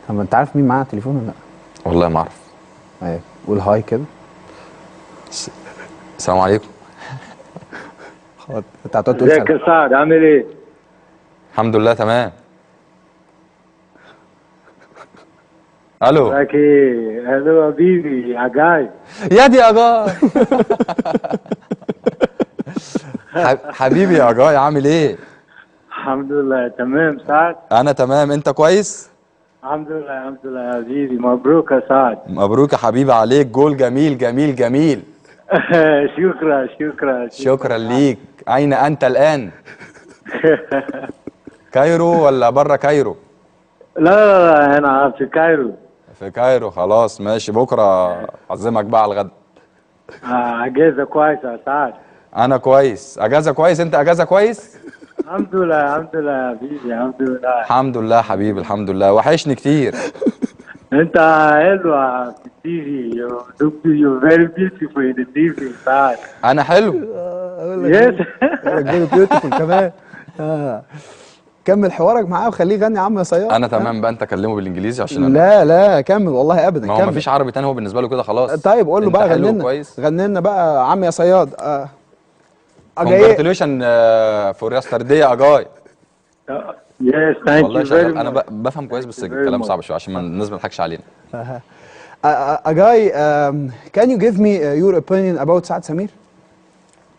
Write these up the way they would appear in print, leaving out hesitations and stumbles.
طب انت عارف مين معاه تليفون ولا لا؟ والله ما اعرف. ايوه قول هاي كده. السلام عليكم. خلاص انت هتقعد تقول ازيك سلام. يا سعد عامل ايه؟ الحمد لله تمام. الو. ازيك ايه؟ الو حبيبي يا جاي. يا دي يا جاي. حبيبي يا جاي عامل ايه؟ الحمد لله تمام سعد. انا تمام، انت كويس؟ الحمد لله الحمد لله يا حبيبي، مبروك يا سعد. مبروك يا حبيبي عليك، جول جميل جميل جميل. شكرا شكرا شكرا ليك. اين انت الان؟ كايرو ولا بره كايرو؟ لا لا لا انا في كايرو. في كايرو، خلاص ماشي، بكره اعزمك بقى على الغدا. اجازه كويسه يا سعد. انا كويس، اجازه كويس، انت اجازه كويس؟ الحمد لله الحمد لله يا حبيبي الحمد لله. الحمد لله يا حبيبي، الحمد لله، وحشني كتير. انت حلوه في التي في. You very beautiful in the TV سعد. انا حلو. يس. فيري بيوتيفول كمان. كمل حوارك معاه وخليه يغني يا عم يا صياد. انا تمام بقى، انت كلمه بالانجليزي عشان انا لا لا كمل والله ابدا ما هو كمل. مفيش عربي تاني، هو بالنسبه له كده خلاص. طيب قول له انت بقى حلو غني لنا وكويس. غني لنا بقى عم يا صياد. اجاي. كونجراتيوليشن فور يسترداي اجاي. Yes, thank والله you very شغال، انا much. بفهم كويس، بس Thank you very الكلام much. صعب شويه عشان الناس ما تضحكش علينا. اجاي can you give me your opinion about سعد سمير؟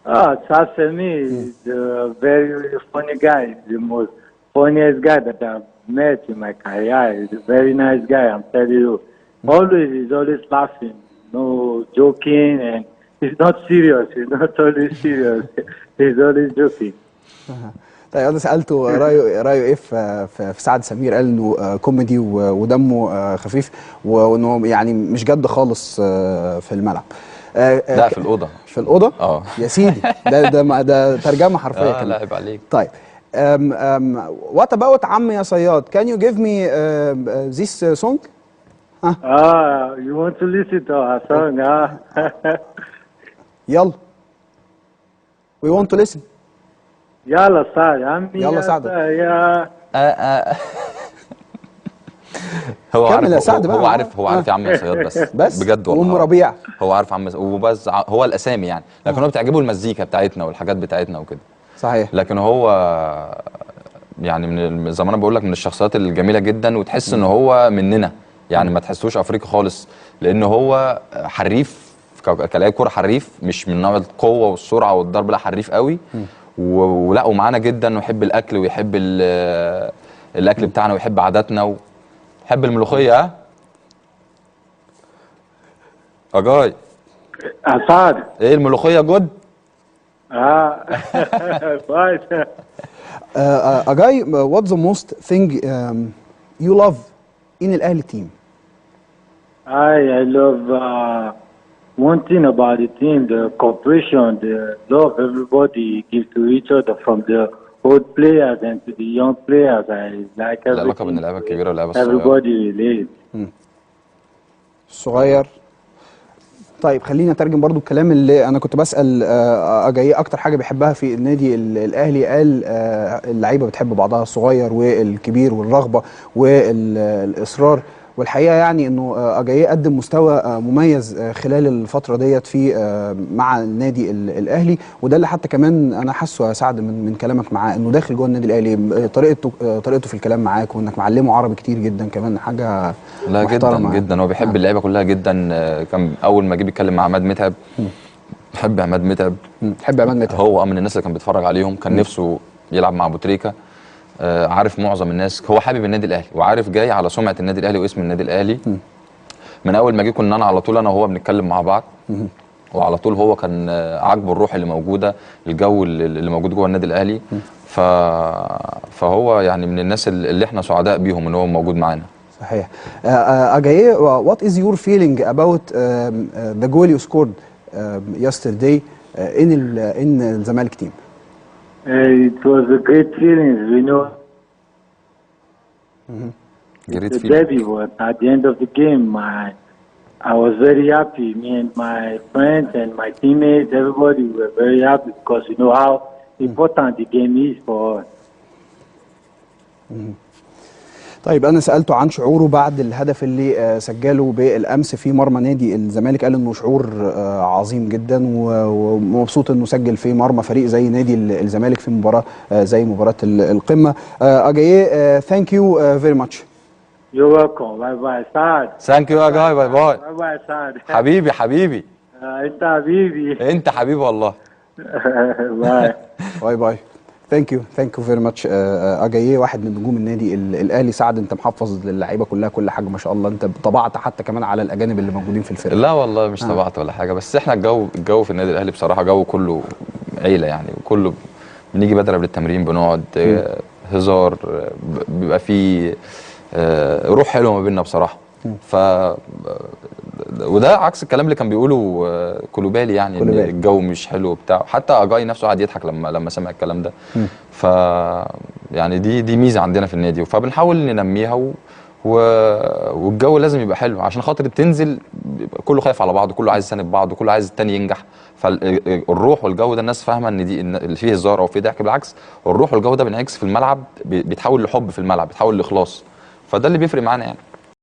Saad Sami is a very funny guy. The most funniest guy that I've met in my career. He's a very nice guy, I'm telling you. He's always laughing, no joking, and he's not serious. He's not always serious. He's always joking. طيب انا سالته رايه ايه في سعد سمير، قال انه كوميدي ودمه خفيف، وانه يعني مش جد خالص في الملعب. لا في الاوضه. في الاوضه؟ اه يا سيدي ده ترجمه حرفيه كمان. لا عيب عليك. طيب وات اباوت عم يا صياد، كان يو جيف مي ذيس سونج؟ You want to listen to our song, يلا we want to listen. يلا سعد عمي. يلا سعد. يا هو كمل عارف، يا سعد بقى. هو عارف، هو عارف يا عم يا صياد، بس بجد والله. وام ربيع. هو عارف عم، وبس هو الاسامي يعني، لكن هو بتعجبه المزيكا بتاعتنا والحاجات بتاعتنا وكده. صحيح. لكن هو يعني زي ما انا بقول لك من الشخصيات الجميله جدا، وتحس ان هو مننا يعني، ما تحسوش افريقي خالص، لان هو حريف كلاعب كوره، حريف مش من نوع القوه والسرعه والضرب، لا حريف قوي. ولا ومعانا جدا، ويحب الاكل، ويحب الاكل بتاعنا، ويحب عاداتنا، ويحب الملوخيه. اجاي سعد. ايه الملوخيه جود؟ كويس. اجاي what's the most thing you love in الاهلي team؟ I love one thing about the team, the cooperation, the love everybody gives to each other, from the old players and to the young players. I like العلاقه بين everything. اللعيبه الكبيره واللعيبه الصغيره. Everybody relates. الصغير. طيب خلينا اترجم برضو الكلام اللي انا كنت بسال اجاي اكتر حاجه بيحبها في النادي الاهلي. قال اللعيبه بتحب بعضها، الصغير والكبير، والرغبه والاصرار. والحقيقه يعني انه اجاي قدم مستوى مميز خلال الفتره ديت في مع النادي الاهلي، وده اللي حتى كمان انا حاسه يا سعد من كلامك معاه، انه داخل جوه النادي الاهلي طريقته في الكلام معاك، وانك معلمه عربي كتير جدا كمان، حاجه لا محترمة جدا جدا. هو بيحب اللعيبه كلها جدا. كان اول ما جه بيتكلم مع عماد متعب، بحب عماد متعب. تحب عماد متعب؟ هو من الناس اللي كان بيتفرج عليهم، كان نفسه يلعب مع ابو تريكه. عارف معظم الناس، هو حابب النادي الاهلي، وعارف جاي على سمعه النادي الاهلي واسم النادي الاهلي. من اول ما جه كنا انا على طول انا وهو بنتكلم مع بعض، وعلى طول هو كان عاجبه الروح اللي موجوده، الجو اللي موجود جوه النادي الاهلي. فهو يعني من الناس اللي احنا سعداء بيهم ان هو موجود معانا. صحيح. Ajayi, what is your feeling about the goal you scored yesterday in الزمالك team? It was a great feeling, you know. Great The feeling. debut was at the end of the game. I was very happy. Me and my friends and my teammates, everybody were very happy because you know how important the game is for us. طيب انا سالته عن شعوره بعد الهدف اللي سجله بالامس في مرمى نادي الزمالك. قال انه شعور عظيم جدا ومبسوط انه سجل في مرمى فريق زي نادي الزمالك في مباراه زي مباراه القمه. اجاييه ثانك يو فيري ماتش. You're welcome. باي باي سعد. ثانك يو يا جاي. باي باي. باي باي سعد. حبيبي حبيبي. انت حبيبي. انت حبيبي والله. باي. باي باي. ثانك يو فيري ماتش. اجاييه واحد من نجوم النادي الاهلي. سعد انت محفظ للعيبه كلها كل حاجه ما شاء الله. انت طبعت حتى كمان على الاجانب اللي موجودين في الفرقه. لا والله مش طبعت ولا حاجه، بس احنا الجو في النادي الاهلي بصراحه جو كله عيله يعني، وكله بنيجي بدري قبل التمرين بنقعد هزار، بيبقى فيه روح حلوه ما بيننا بصراحه. ف وده عكس الكلام اللي كان بيقوله كولوبالي يعني ان الجو مش حلو وبتاع. حتى اجاي نفسه قعد يضحك لما سمع الكلام ده. ف يعني دي ميزه عندنا في النادي، فبنحاول ننميها والجو لازم يبقى حلو عشان خاطر تنزل كله خايف على بعضه، كله عايز يساند بعضه، كله عايز التاني ينجح. فالروح والجو ده الناس فاهمه ان دي اللي فيه هزار او فيه ضحك، بالعكس الروح والجو ده بينعكس في الملعب، بيتحول لحب في الملعب، بيتحول لاخلاص. فده اللي بيفرق معانا يعني.